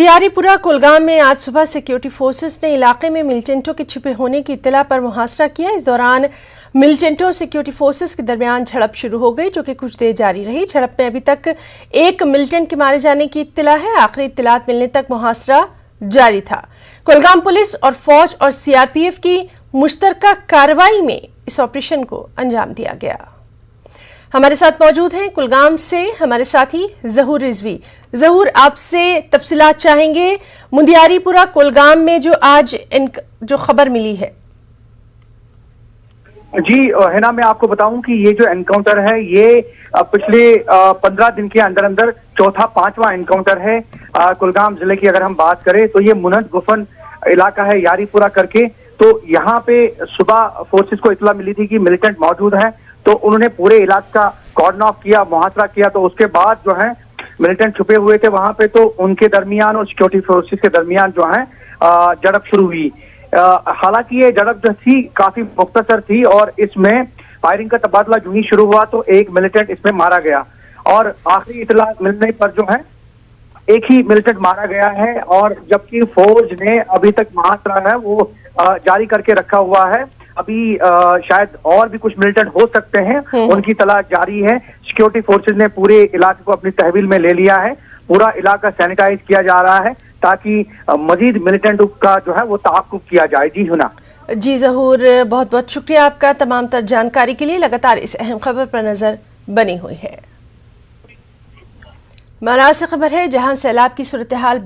मुंदियारीपुरा कुलगाम में आज सुबह सिक्योरिटी फोर्सेस ने इलाके में मिलिटेंटों के छिपे होने की इत्तला पर मुहासरा किया। इस दौरान मिलिटेंटों और सिक्योरिटी फोर्सेस के दरमियान झड़प शुरू हो गई, जो कि कुछ देर जारी रही। झड़प में अभी तक एक मिलिटेंट के मारे जाने की इत्तला है। आखिरी इत्तलात मिलने तक मुहासरा जारी था। कुलगाम पुलिस और फौज और सीआरपीएफ की मुश्तरका कार्रवाई में इस ऑपरेशन को अंजाम दिया गया। हमारे साथ मौजूद हैं कुलगाम से हमारे साथी ज़हूर रिजवी। ज़हूर, आपसे तफसीलात चाहेंगे मुंदियारीपुरा कुलगाम में जो आज जो खबर मिली है। जी हिना, मैं आपको बताऊं कि ये जो एनकाउंटर है ये पिछले 15 दिन के अंदर अंदर चौथा 5वां एनकाउंटर है। कुलगाम जिले की अगर हम बात करें तो ये मुनद गुफन इलाका है यारीपुरा करके। तो यहाँ पे सुबह फोर्सेस को इतला मिली थी कि मिलिटेंट मौजूद है, तो उन्होंने पूरे इलाके का कॉर्डन ऑफ किया, मुहासरा किया। तो उसके बाद जो है मिलिटेंट छुपे हुए थे वहां पे, तो उनके दरमियान और सिक्योरिटी फोर्सेस के दरमियान जो है झड़प शुरू हुई। हालांकि ये झड़प जो थी काफी मुख्तसर थी और इसमें फायरिंग का तबादला जो ही शुरू हुआ तो एक मिलिटेंट इसमें मारा गया और आखिरी इतला मिलने पर जो है एक ही मिलिटेंट मारा गया है। और जबकि फौज ने अभी तक मुहासरा है वो जारी करके रखा हुआ है। अभी शायद और भी कुछ मिलिटेंट हो सकते हैं, उनकी तलाश जारी है। सिक्योरिटी फोर्सेस ने पूरे इलाके को अपनी तहवील में ले लिया है। पूरा इलाका सैनिटाइज किया जा रहा है ताकि मजीद मिलिटेंट का जो है वो ताक़ुब किया जाए। जी हुना। जी ज़हूर, बहुत बहुत शुक्रिया आपका तमाम तर जानकारी के लिए। लगातार इस अहम खबर पर नजर बनी हुई है। महाराष्ट्र से खबर है, जहां सैलाब की सूरत हाल